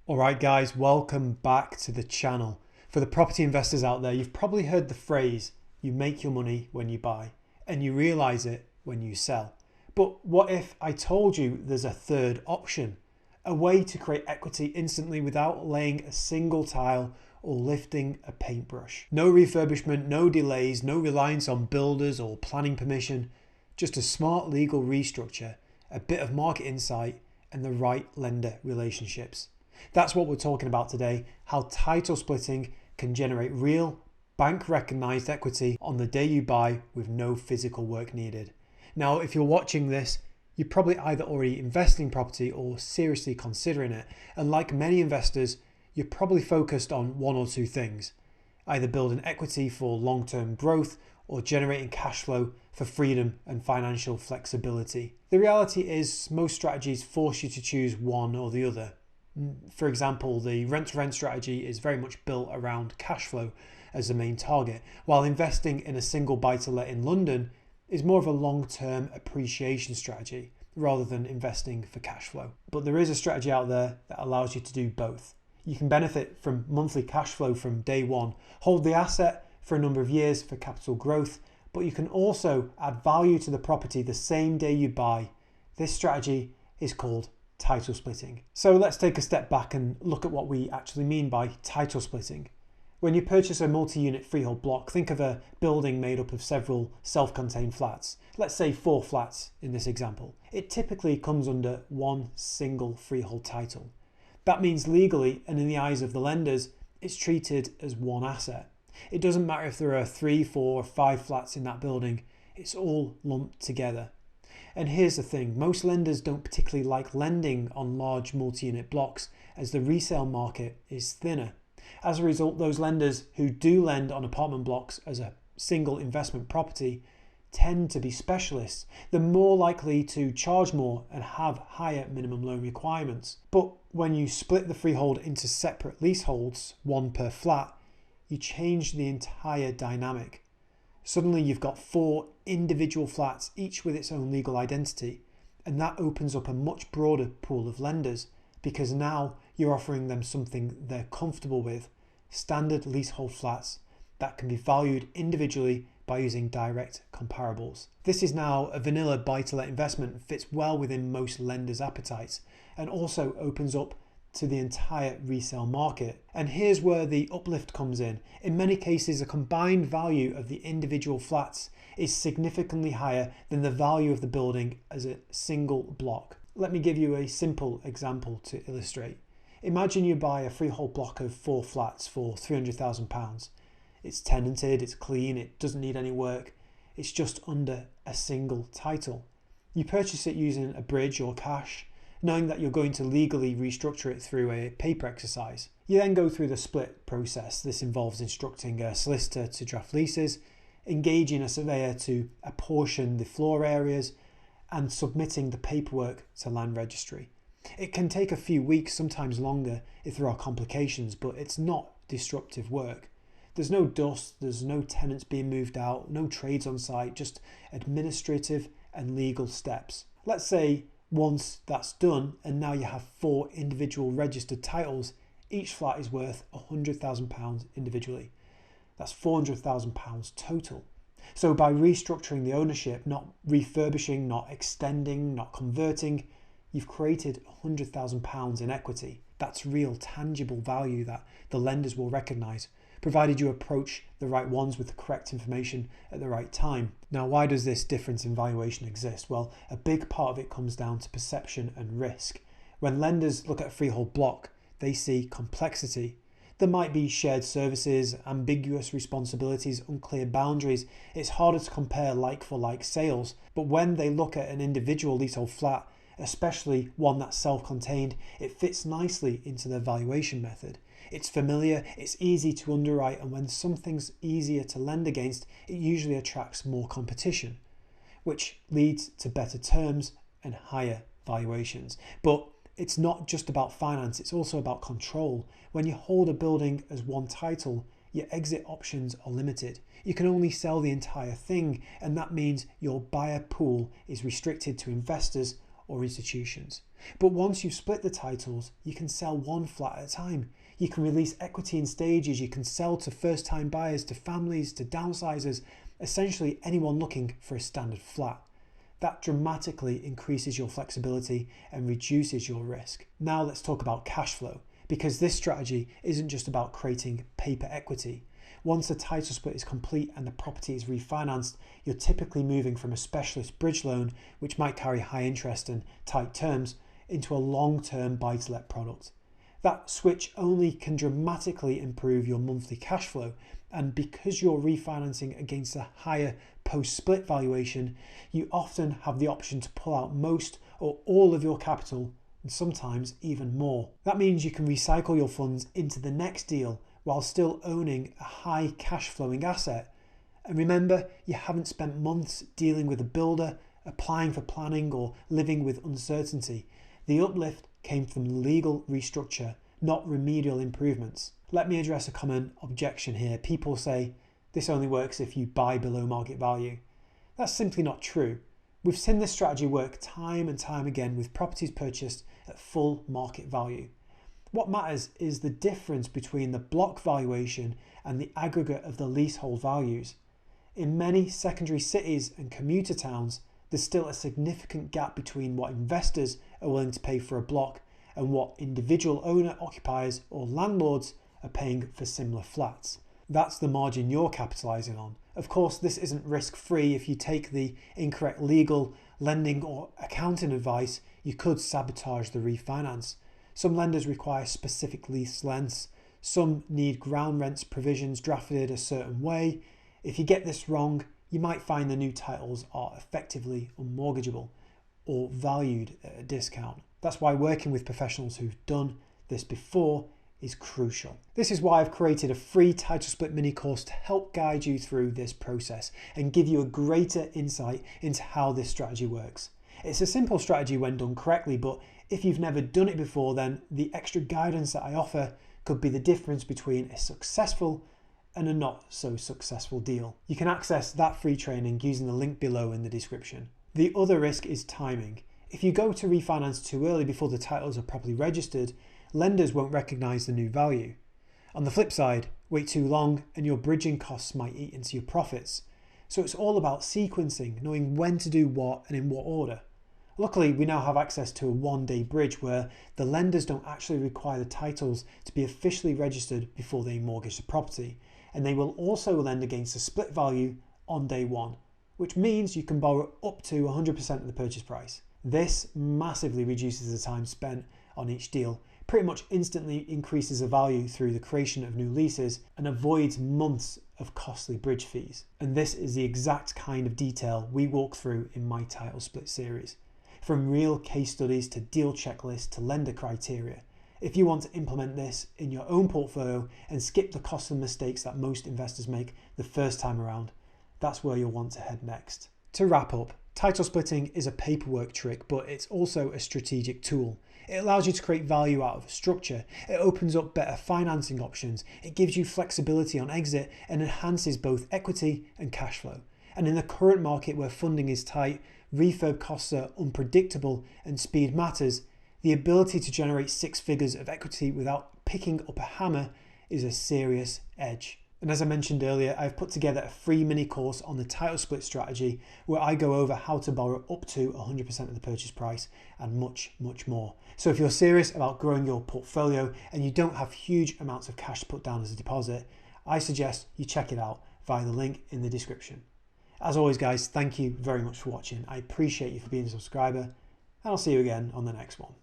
Alright guys, welcome back to the channel. For the property investors out there, you've probably heard the phrase, you make your money when you buy, and you realise it when you sell. But what if I told you there's a third option? A way to create equity instantly without laying a single tile or lifting a paintbrush. No refurbishment, no delays, no reliance on builders or planning permission, just a smart legal restructure, a bit of market insight, and the right lender relationships. That's what we're talking about today, how title splitting can generate real, bank recognized equity on the day you buy with no physical work needed. Now, if you're watching this, you're probably either already investing in property or seriously considering it. And like many investors, you're probably focused on one or two things, either building equity for long-term growth or generating cash flow for freedom and financial flexibility. The reality is most strategies force you to choose one or the other. For example, the rent-to-rent strategy is very much built around cash flow as the main target, while investing in a single buy-to-let in London is more of a long-term appreciation strategy rather than investing for cash flow. But there is a strategy out there that allows you to do both. You can benefit from monthly cash flow from day one, hold the asset for a number of years for capital growth, but you can also add value to the property the same day you buy. This strategy is called title splitting. So let's take a step back and look at what we actually mean by title splitting. When you purchase a multi-unit freehold block, think of a building made up of several self-contained flats. Let's say 4 flats in this example. It typically comes under one single freehold title. That means legally and in the eyes of the lenders, it's treated as one asset. It doesn't matter if there are 3, 4, or 5 flats in that building, it's all lumped together. And here's the thing, most lenders don't particularly like lending on large multi-unit blocks as the resale market is thinner. As a result, those lenders who do lend on apartment blocks as a single investment property tend to be specialists. They're more likely to charge more and have higher minimum loan requirements. But when you split the freehold into separate leaseholds, one per flat, you change the entire dynamic. Suddenly you've got 4 individual flats, each with its own legal identity, and that opens up a much broader pool of lenders because now you're offering them something they're comfortable with, standard leasehold flats that can be valued individually by using direct comparables. This is now a vanilla buy-to-let investment and fits well within most lenders' appetites and also opens up to the entire resale market. And here's where the uplift comes in. In many cases, the combined value of the individual flats is significantly higher than the value of the building as a single block. Let me give you a simple example to illustrate. Imagine you buy a freehold block of 4 flats for £300,000. It's tenanted, it's clean, it doesn't need any work. It's just under a single title. You purchase it using a bridge or cash, knowing that you're going to legally restructure it through a paper exercise. You then go through the split process. This involves instructing a solicitor to draft leases, engaging a surveyor to apportion the floor areas, and submitting the paperwork to land registry. It can take a few weeks, sometimes longer if there are complications, but it's not disruptive work. There's no dust, there's no tenants being moved out, no trades on site, just administrative and legal steps. Let's say once that's done and now you have 4 individual registered titles, each flat is worth £100,000 individually. That's £400,000 total. So by restructuring the ownership, not refurbishing, not extending, not converting, you've created £100,000 in equity. That's real tangible value that the lenders will recognise, provided you approach the right ones with the correct information at the right time. Now, why does this difference in valuation exist? Well, a big part of it comes down to perception and risk. When lenders look at a freehold block, they see complexity. There might be shared services, ambiguous responsibilities, unclear boundaries. It's harder to compare like-for-like sales. But when they look at an individual leasehold flat, especially one that's self-contained, it fits nicely into their valuation method. It's familiar, it's easy to underwrite, and when something's easier to lend against, it usually attracts more competition, which leads to better terms and higher valuations. But it's not just about finance, it's also about control. When you hold a building as one title, your exit options are limited. You can only sell the entire thing, and that means your buyer pool is restricted to investors or institutions. But once you've split the titles, you can sell one flat at a time. You can release equity in stages. You can sell to first-time buyers, to families, to downsizers, essentially anyone looking for a standard flat. That dramatically increases your flexibility and reduces your risk. Now let's talk about cash flow, because this strategy isn't just about creating paper equity. Once the title split is complete and the property is refinanced, you're typically moving from a specialist bridge loan, which might carry high interest and tight terms, into a long-term buy-to-let product. That switch only can dramatically improve your monthly cash flow, and because you're refinancing against a higher post-split valuation, you often have the option to pull out most or all of your capital, and sometimes even more. That means you can recycle your funds into the next deal while still owning a high cash flowing asset. And remember, you haven't spent months dealing with a builder, applying for planning, or living with uncertainty. The uplift came from legal restructure, not remedial improvements. Let me address a common objection here. People say, this only works if you buy below market value. That's simply not true. We've seen this strategy work time and time again with properties purchased at full market value. What matters is the difference between the block valuation and the aggregate of the leasehold values. In many secondary cities and commuter towns, there's still a significant gap between what investors are willing to pay for a block and what individual owner occupiers or landlords are paying for similar flats. That's the margin you're capitalizing on. Of course, this isn't risk-free. If you take the incorrect legal, lending or accounting advice, you could sabotage the refinance. Some lenders require specific lease lengths. Some need ground rents provisions drafted a certain way. If you get this wrong, you might find the new titles are effectively unmortgageable or valued at a discount. That's why working with professionals who've done this before is crucial. This is why I've created a free title split mini course to help guide you through this process and give you a greater insight into how this strategy works. It's a simple strategy when done correctly, but if you've never done it before, then the extra guidance that I offer could be the difference between a successful and a not so successful deal. You can access that free training using the link below in the description. The other risk is timing. If you go to refinance too early before the titles are properly registered, lenders won't recognize the new value. On the flip side, wait too long and your bridging costs might eat into your profits. So it's all about sequencing, knowing when to do what and in what order. Luckily, we now have access to a one-day bridge where the lenders don't actually require the titles to be officially registered before they mortgage the property. And they will also lend against a split value on day one, which means you can borrow up to 100% of the purchase price. This massively reduces the time spent on each deal, pretty much instantly increases the value through the creation of new leases, and avoids months of costly bridge fees. And this is the exact kind of detail we walk through in my title split series. From real case studies to deal checklists to lender criteria. If you want to implement this in your own portfolio and skip the costly mistakes that most investors make the first time around, that's where you'll want to head next. To wrap up, title splitting is a paperwork trick, but it's also a strategic tool. It allows you to create value out of a structure. It opens up better financing options. It gives you flexibility on exit and enhances both equity and cash flow. And in the current market where funding is tight, refurb costs are unpredictable and speed matters, the ability to generate six figures of equity without picking up a hammer is a serious edge. And as I mentioned earlier, I've put together a free mini course on the title split strategy where I go over how to borrow up to 100% of the purchase price and much, much more. So if you're serious about growing your portfolio and you don't have huge amounts of cash to put down as a deposit, I suggest you check it out via the link in the description. As always, guys, thank you very much for watching. I appreciate you for being a subscriber, and I'll see you again on the next one.